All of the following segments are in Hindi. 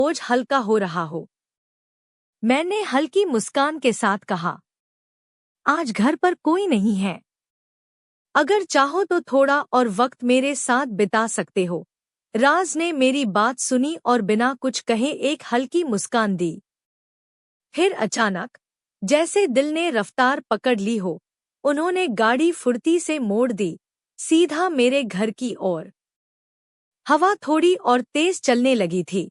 बोझ हल्का हो रहा हो। मैंने हल्की मुस्कान के साथ कहा, आज घर पर कोई नहीं है। अगर चाहो तो थोड़ा और वक्त मेरे साथ बिता सकते हो। राज ने मेरी बात सुनी और बिना कुछ कहे एक हल्की मुस्कान दी। फिर अचानक, जैसे दिल ने रफ्तार पकड़ ली हो, उन्होंने गाड़ी फुर्ती से मोड़ दी, सीधा मेरे घर की ओर। हवा थोड़ी और तेज चलने लगी थी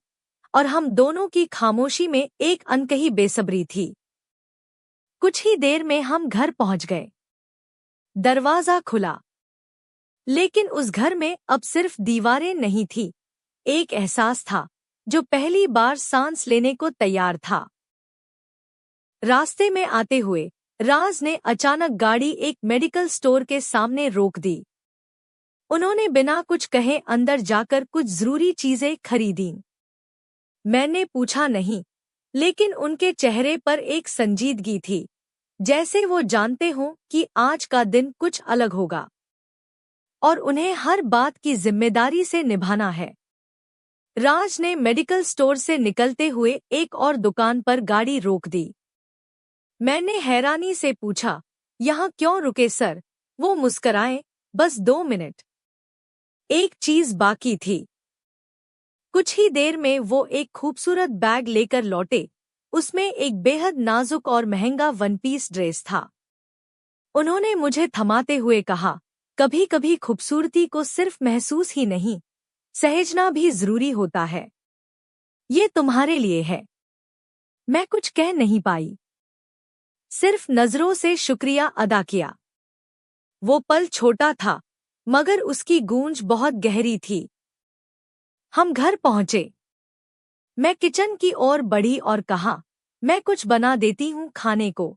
और हम दोनों की खामोशी में एक अनकही बेसब्री थी। कुछ ही देर में हम घर पहुंच गए। दरवाजा खुला, लेकिन उस घर में अब सिर्फ दीवारें नहीं थी, एक एहसास था जो पहली बार सांस लेने को तैयार था। रास्ते में आते हुए राज ने अचानक गाड़ी एक मेडिकल स्टोर के सामने रोक दी। उन्होंने बिना कुछ कहे अंदर जाकर कुछ जरूरी चीजें खरीदीं। मैंने पूछा नहीं, लेकिन उनके चेहरे पर एक संजीदगी थी, जैसे वो जानते हों कि आज का दिन कुछ अलग होगा और उन्हें हर बात की जिम्मेदारी से निभाना है। राज ने मेडिकल स्टोर से निकलते हुए एक और दुकान पर गाड़ी रोक दी। मैंने हैरानी से पूछा, यहाँ क्यों रुके सर? वो मुस्कराए, बस 2 मिनट। एक चीज बाकी थी। कुछ ही देर में वो एक खूबसूरत बैग लेकर लौटे। उसमें एक बेहद नाजुक और महंगा वन पीस ड्रेस था। उन्होंने मुझे थमाते हुए कहा, कभी कभी खूबसूरती को सिर्फ महसूस ही नहीं, सहेजना भी जरूरी होता है। ये तुम्हारे लिए है। मैं कुछ कह नहीं पाई, सिर्फ नजरों से शुक्रिया अदा किया। वो पल छोटा था, मगर उसकी गूंज बहुत गहरी थी। हम घर पहुंचे। मैं किचन की ओर बढ़ी और कहा, मैं कुछ बना देती हूँ खाने को।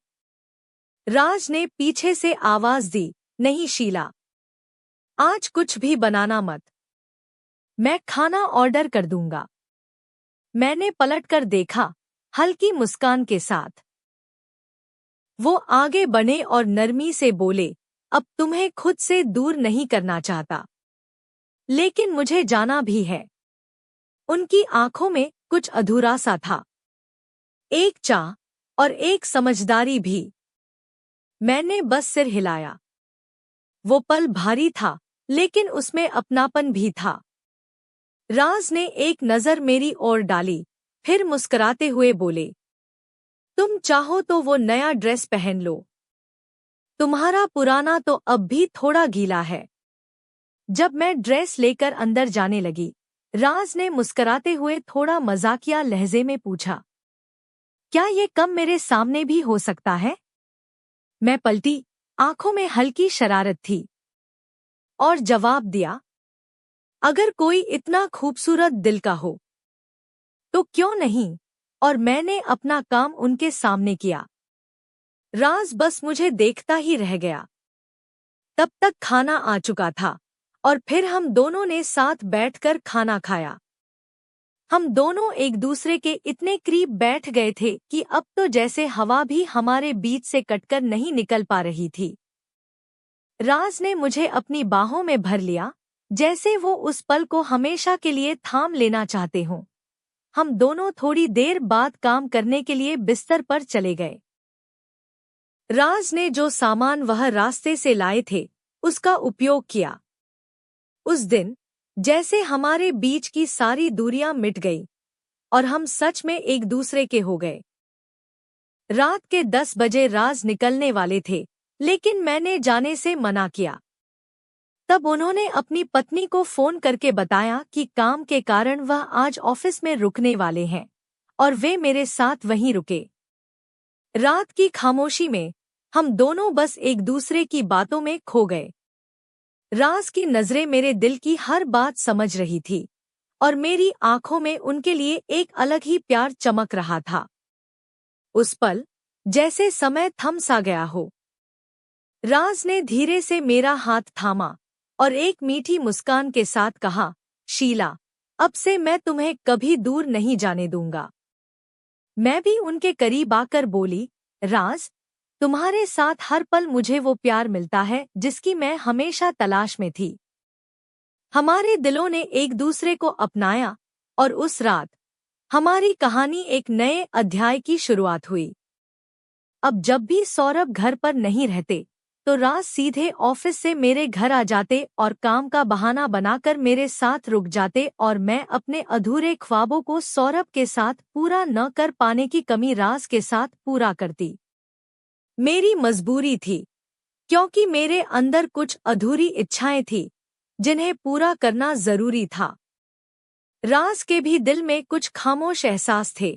राज ने पीछे से आवाज दी, नहीं शीला, आज कुछ भी बनाना मत। मैं खाना ऑर्डर कर दूंगा। मैंने पलटकर देखा, हल्की मुस्कान के साथ। वो आगे बढ़े और नरमी से बोले, अब तुम्हें खुद से दूर नहीं करना चाहता, लेकिन मुझे जाना भी है। उनकी आंखों में कुछ अधूरा सा था, एक चाह और एक समझदारी भी। मैंने बस सिर हिलाया। वो पल भारी था, लेकिन उसमें अपनापन भी था। राज ने एक नज़र मेरी ओर डाली, फिर मुस्कुराते हुए बोले, तुम चाहो तो वो नया ड्रेस पहन लो, तुम्हारा पुराना तो अब भी थोड़ा गीला है। जब मैं ड्रेस लेकर अंदर जाने लगी, राज ने मुस्कुराते हुए थोड़ा मजाकिया लहजे में पूछा, क्या ये कम मेरे सामने भी हो सकता है? मैं पलटी, आंखों में हल्की शरारत थी, और जवाब दिया, अगर कोई इतना खूबसूरत दिल का हो तो क्यों नहीं। और मैंने अपना काम उनके सामने किया। राज बस मुझे देखता ही रह गया। तब तक खाना आ चुका था और फिर हम दोनों ने साथ बैठकर खाना खाया। हम दोनों एक दूसरे के इतने करीब बैठ गए थे कि अब तो जैसे हवा भी हमारे बीच से कटकर नहीं निकल पा रही थी। राज ने मुझे अपनी बाहों में भर लिया, जैसे वो उस पल को हमेशा के लिए थाम लेना चाहते हों। हम दोनों थोड़ी देर बाद काम करने के लिए बिस्तर पर चले गए। राज ने जो सामान वह रास्ते से लाए थे, उसका उपयोग किया। उस दिन जैसे हमारे बीच की सारी दूरियां मिट गई और हम सच में एक दूसरे के हो गए। रात के 10 बजे राज निकलने वाले थे, लेकिन मैंने जाने से मना किया। तब उन्होंने अपनी पत्नी को फोन करके बताया कि काम के कारण वह आज ऑफिस में रुकने वाले हैं और वे मेरे साथ वहीं रुके। रात की खामोशी में हम दोनों बस एक दूसरे की बातों में खो गए। राज की नजरें मेरे दिल की हर बात समझ रही थी और मेरी आंखों में उनके लिए एक अलग ही प्यार चमक रहा था। उस पल जैसे समय थम सा गया हो। राज ने धीरे से मेरा हाथ थामा और एक मीठी मुस्कान के साथ कहा, शीला, अब से मैं तुम्हें कभी दूर नहीं जाने दूंगा। मैं भी उनके करीब आकर बोली, राज, तुम्हारे साथ हर पल मुझे वो प्यार मिलता है जिसकी मैं हमेशा तलाश में थी। हमारे दिलों ने एक दूसरे को अपनाया और उस रात हमारी कहानी एक नए अध्याय की शुरुआत हुई। अब जब भी सौरभ घर पर नहीं रहते तो राज सीधे ऑफिस से मेरे घर आ जाते और काम का बहाना बनाकर मेरे साथ रुक जाते और मैं अपने अधूरे ख्वाबों को सौरभ के साथ पूरा न कर पाने की कमी राज के साथ पूरा करती। मेरी मजबूरी थी, क्योंकि मेरे अंदर कुछ अधूरी इच्छाएं थी जिन्हें पूरा करना जरूरी था। राज के भी दिल में कुछ खामोश एहसास थे।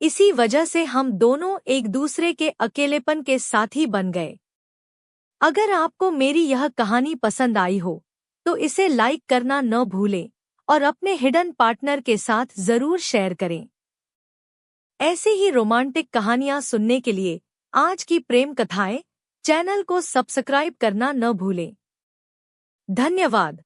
इसी वजह से हम दोनों एक दूसरे के अकेलेपन के साथी बन गए। अगर आपको मेरी यह कहानी पसंद आई हो तो इसे लाइक करना न भूलें और अपने हिडन पार्टनर के साथ जरूर शेयर करें। ऐसे ही रोमांटिक कहानियां सुनने के लिए आज की प्रेम कथाएं चैनल को सब्सक्राइब करना न भूलें। धन्यवाद।